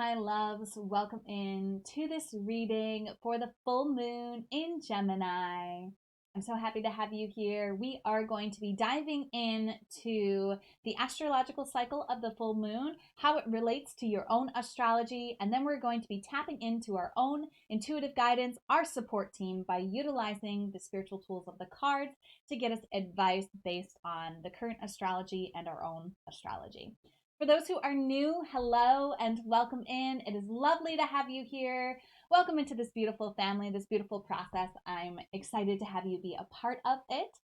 my loves. Welcome in to this reading for the full moon in Gemini. I'm so happy to have you here. We are going to be diving into the astrological cycle of the full moon, how it relates to your own astrology, and then we're going to be tapping into our own intuitive guidance, our support team, by utilizing the spiritual tools of the cards to get us advice based on the current astrology and our own astrology. For those who are new, hello and welcome in. It is lovely to have you here. Welcome into this beautiful family, this beautiful process. I'm excited to have you be a part of it.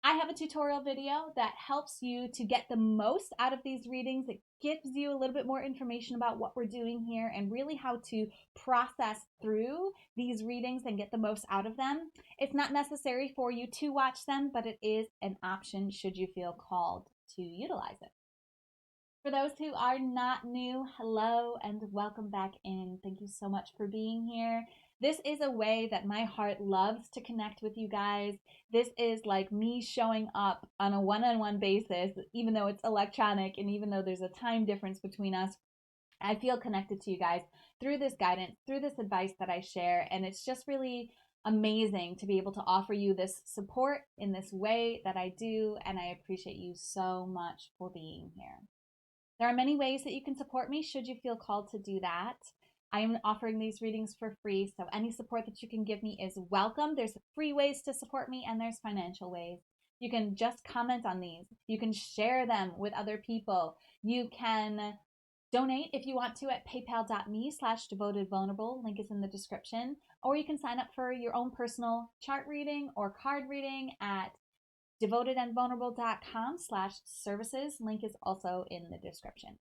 I have a tutorial video that helps you to get the most out of these readings. It gives you a little bit more information about what we're doing here and really how to process through these readings and get the most out of them. It's not necessary for you to watch them, but it is an option should you feel called to utilize it. For those who are not new, hello and welcome back in. Thank you so much for being here. This is a way that my heart loves to connect with you guys. This is like me showing up on a one-on-one basis, even though it's electronic and even though there's a time difference between us. I feel connected to you guys through this guidance, through this advice that I share, and it's just really amazing to be able to offer you this support in this way that I do, and I appreciate you so much for being here. There are many ways that you can support me should you feel called to do that. I am offering these readings for free, so any support that you can give me is welcome. There's free ways to support me and there's financial ways. You can just comment on these. You can share them with other people. You can donate if you want to at paypal.me/devotedvulnerable. Link is in the description. Or you can sign up for your own personal chart reading or card reading at devotedandvulnerable.com/services. Link is also in the description.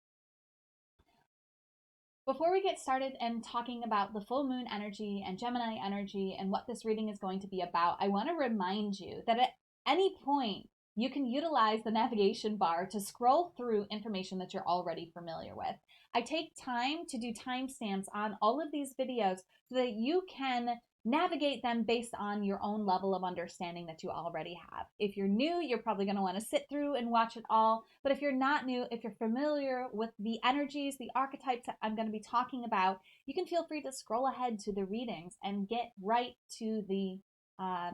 Before we get started and talking about the full moon energy and Gemini energy and what this reading is going to be about, I want to remind you that at any point you can utilize the navigation bar to scroll through information that you're already familiar with. I take time to do timestamps on all of these videos so that you can navigate them based on your own level of understanding that you already have. If you're new, you're probably going to want to sit through and watch it all. But if you're not new, if you're familiar with the energies, the archetypes that I'm going to be talking about, you can feel free to scroll ahead to the readings and get right to the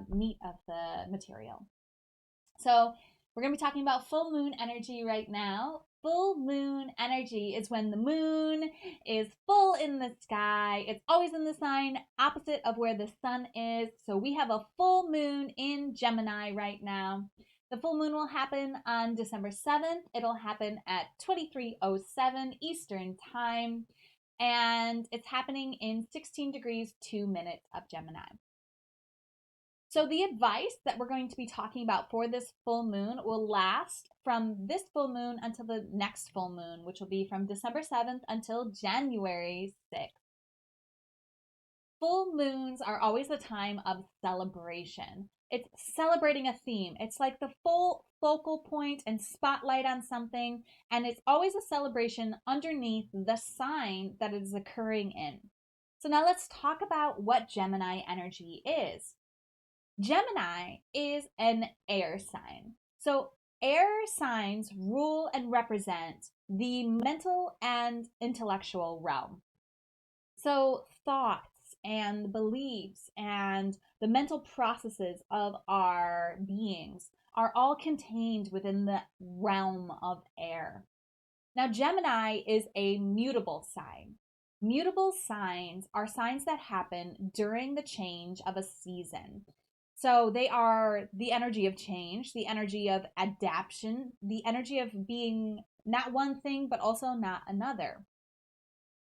meat of the material. So we're going to be talking about full moon energy right now. Full moon energy is when the moon is full in the sky. It's always in the sign opposite of where the sun is. So we have a full moon in Gemini right now. The full moon will happen on December 7th. It'll happen at 23:07 Eastern Time. And it's happening in 16 degrees 2 minutes of Gemini. So the advice that we're going to be talking about for this full moon will last from this full moon until the next full moon, which will be from December 7th until January 6th. Full moons are always a time of celebration. It's celebrating a theme. It's like the full focal point and spotlight on something, and it's always a celebration underneath the sign that it is occurring in. So now let's talk about what Gemini energy is. Gemini is an air sign. So air signs rule and represent the mental and intellectual realm. So thoughts and beliefs and the mental processes of our beings are all contained within the realm of air. Now, Gemini is a mutable sign. Mutable signs are signs that happen during the change of a season. So they are the energy of change, the energy of adaptation, the energy of being not one thing, but also not another.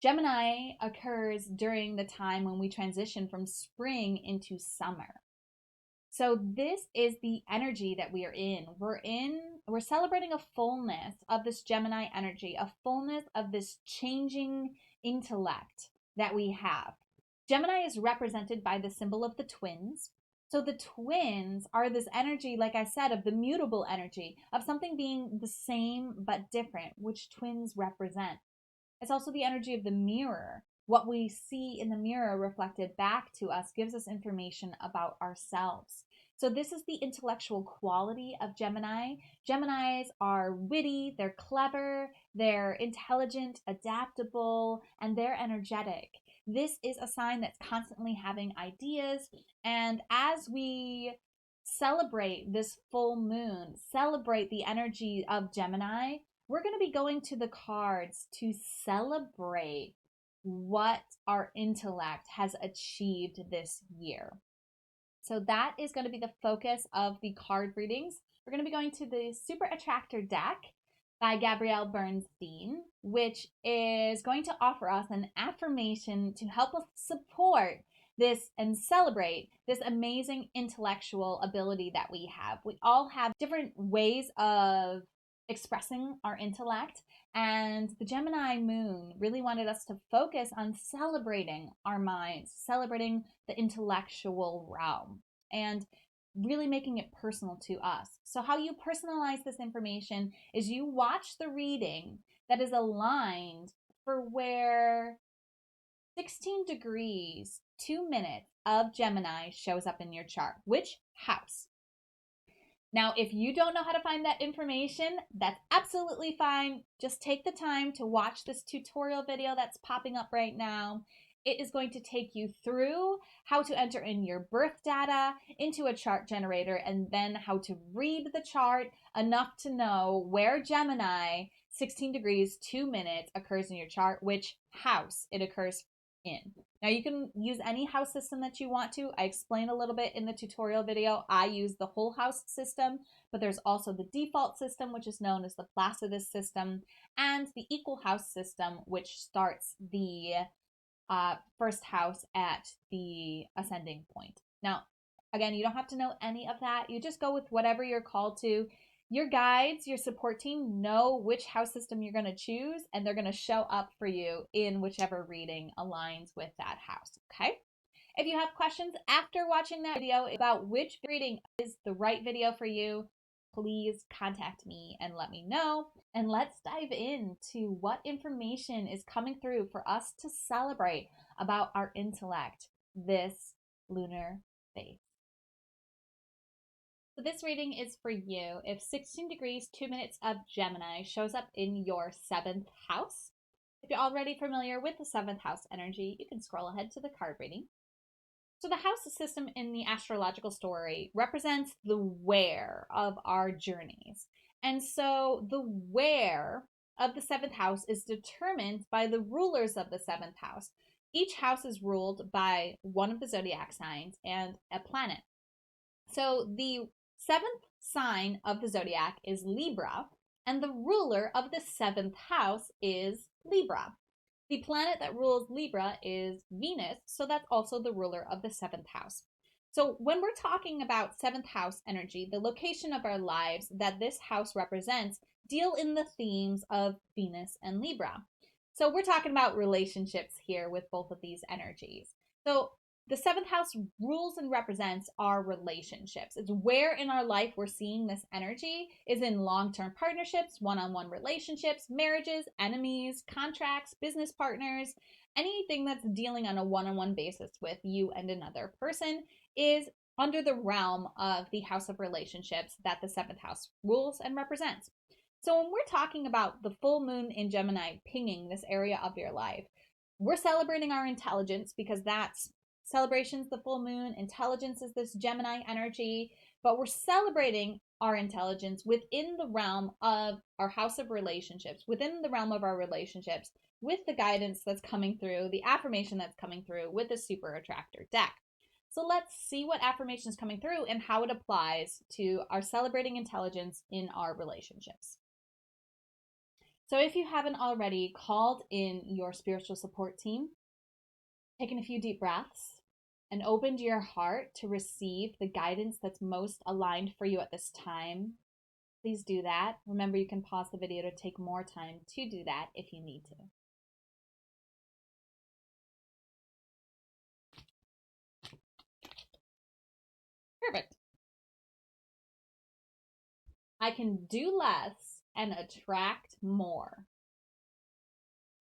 Gemini occurs during the time when we transition from spring into summer. So this is the energy that we are in. We're celebrating a fullness of this Gemini energy, a fullness of this changing intellect that we have. Gemini is represented by the symbol of the twins. So the twins are this energy, like I said, of the mutable energy, of something being the same but different, which twins represent. It's also the energy of the mirror. What we see in the mirror reflected back to us gives us information about ourselves. So this is the intellectual quality of Gemini. Geminis are witty, they're clever, they're intelligent, adaptable, and they're energetic. This is a sign that's constantly having ideas. And as we celebrate this full moon, celebrate the energy of Gemini, we're going to be going to the cards to celebrate what our intellect has achieved this year. So that is going to be the focus of the card readings. We're going to be going to the Super Attractor deck by Gabrielle Bernstein, which is going to offer us an affirmation to help us support this and celebrate this amazing intellectual ability that we have. We all have different ways of expressing our intellect, and the Gemini moon really wanted us to focus on celebrating our minds, celebrating the intellectual realm, and really making it personal to us. So how you personalize this information is you watch the reading that is aligned for where 16 degrees, 2 minutes of Gemini shows up in your chart. Which house? Now, if you don't know how to find that information, that's absolutely fine. Just take the time to watch this tutorial video that's popping up right now. It is going to take you through how to enter in your birth data into a chart generator, and then how to read the chart enough to know where Gemini 16 degrees 2 minutes occurs in your chart, which house it occurs in. Now you can use any house system that you want to. I explained a little bit in the tutorial video. I use the whole house system, but there's also the default system, which is known as the Placidus system, and the equal house system, which starts the first house at the ascending point. Now, again, you don't have to know any of that. You just go with whatever you're called to. Your guides, your support team know which house system you're going to choose, and they're going to show up for you in whichever reading aligns with that house, okay? If you have questions after watching that video about which reading is the right video for you, please contact me and let me know. And let's dive into what information is coming through for us to celebrate about our intellect this lunar phase. So this reading is for you if 16 degrees, 2 minutes of Gemini shows up in your 7th house. If you're already familiar with the 7th house energy, you can scroll ahead to the card reading. So the house system in the astrological story represents the where of our journeys. And so the where of the 7th house is determined by the rulers of the 7th house. Each house is ruled by one of the zodiac signs and a planet. So the 7th sign of the zodiac is Libra, and the ruler of the 7th house is Libra. The planet that rules Libra is Venus, so that's also the ruler of the 7th house. So when we're talking about 7th house energy, the location of our lives that this house represents deal in the themes of Venus and Libra. So we're talking about relationships here with both of these energies. So the 7th house rules and represents our relationships. It's where in our life we're seeing this energy is in long-term partnerships, one-on-one relationships, marriages, enemies, contracts, business partners, anything that's dealing on a one-on-one basis with you and another person is under the realm of the house of relationships that the 7th house rules and represents. So when we're talking about the full moon in Gemini pinging this area of your life, we're celebrating our intelligence because that's celebration's the full moon. Intelligence is this Gemini energy, but we're celebrating our intelligence within the realm of our house of relationships, within the realm of our relationships, with the guidance that's coming through, the affirmation that's coming through with the Super Attractor deck. So let's see what affirmation is coming through and how it applies to our celebrating intelligence in our relationships. So if you haven't already called in your spiritual support team, taken a few deep breaths, and opened your heart to receive the guidance that's most aligned for you at this time, please do that. Remember, you can pause the video to take more time to do that if you need to. Perfect. I can do less and attract more.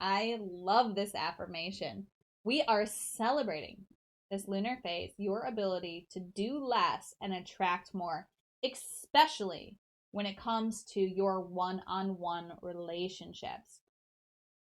I love this affirmation. We are celebrating this lunar phase, your ability to do less and attract more, especially when it comes to your one-on-one relationships.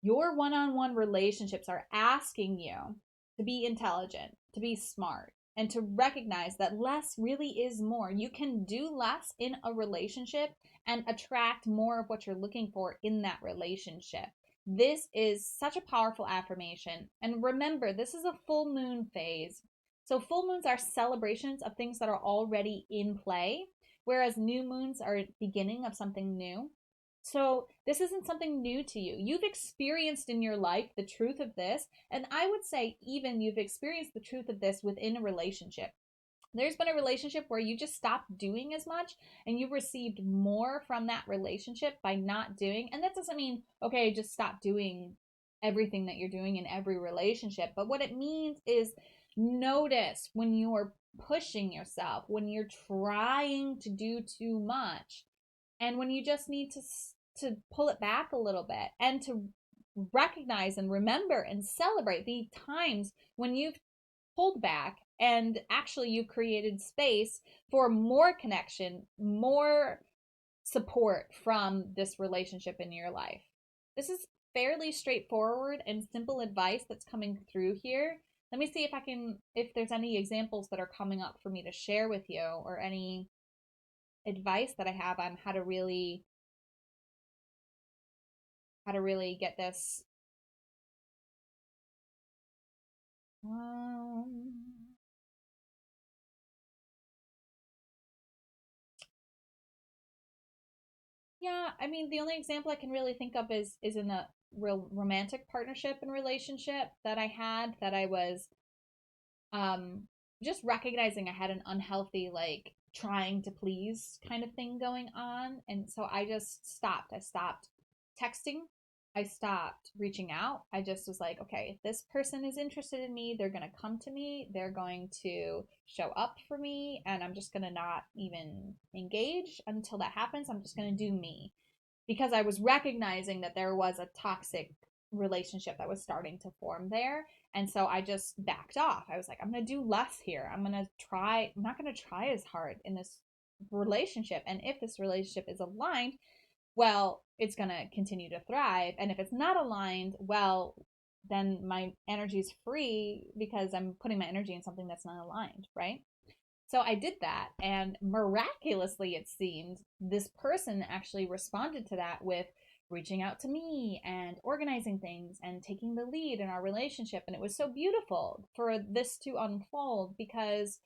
Your one-on-one relationships are asking you to be intelligent, to be smart, and to recognize that less really is more. You can do less in a relationship and attract more of what you're looking for in that relationship. This is such a powerful affirmation. And remember, this is a full moon phase. So full moons are celebrations of things that are already in play, whereas new moons are beginning of something new. So this isn't something new to you. You've experienced in your life the truth of this. And I would say even you've experienced the truth of this within a relationship. There's been a relationship where you just stopped doing as much and you received more from that relationship by not doing. And that doesn't mean, okay, just stop doing everything that you're doing in every relationship. But what it means is notice when you're pushing yourself, when you're trying to do too much, and when you just need to pull it back a little bit and to recognize and remember and celebrate the times when you've pulled back and actually you've created space for more connection, more support from this relationship in your life. This is fairly straightforward and simple advice that's coming through here. Let me see if there's any examples that are coming up for me to share with you, or any advice that I have on how to really get this. Yeah, I mean, the only example I can really think of is in a real romantic partnership and relationship that I had, that I was um just recognizing I had an unhealthy, like, trying to please kind of thing going on. And so I just stopped. I stopped texting. I stopped reaching out. I just was like, okay, if this person is interested in me, they're going to come to me, they're going to show up for me, and I'm just going to not even engage until that happens. I'm just going to do me, because I was recognizing that there was a toxic relationship that was starting to form there. And so I just backed off. I was like, I'm going to do less here. I'm not going to try as hard in this relationship. And if this relationship is aligned, well, it's going to continue to thrive. And if it's not aligned, well, then my energy is free because I'm putting my energy in something that's not aligned, right? So I did that, and miraculously, it seemed, this person actually responded to that with reaching out to me and organizing things and taking the lead in our relationship. And it was so beautiful for this to unfold, because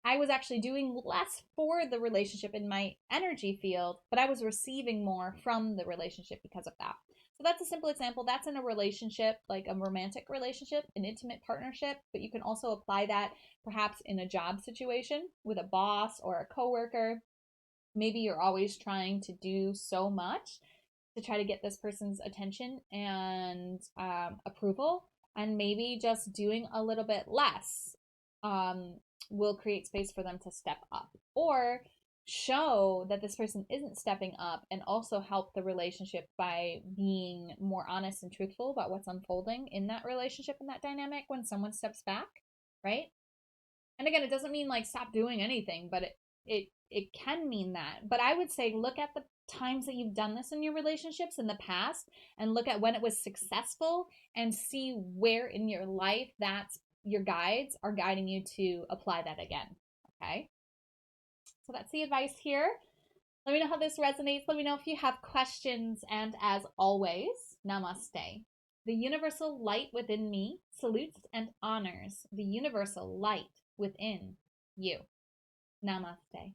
I was actually doing less for the relationship in my energy field, but I was receiving more from the relationship because of that. So that's a simple example. That's in a relationship, like a romantic relationship, an intimate partnership, but you can also apply that perhaps in a job situation with a boss or a coworker. Maybe you're always trying to do so much to try to get this person's attention and approval, and maybe just doing a little bit less will create space for them to step up, or show that this person isn't stepping up, and also help the relationship by being more honest and truthful about what's unfolding in that relationship and that dynamic when someone steps back, right? And again, it doesn't mean like stop doing anything, but it can mean that. But I would say look at the times that you've done this in your relationships in the past, and look at when it was successful, and see where in your life that's your guides are guiding you to apply that again. Okay? So that's the advice here. Let me know how this resonates. Let me know if you have questions. And as always, namaste. The universal light within me salutes and honors the universal light within you. Namaste.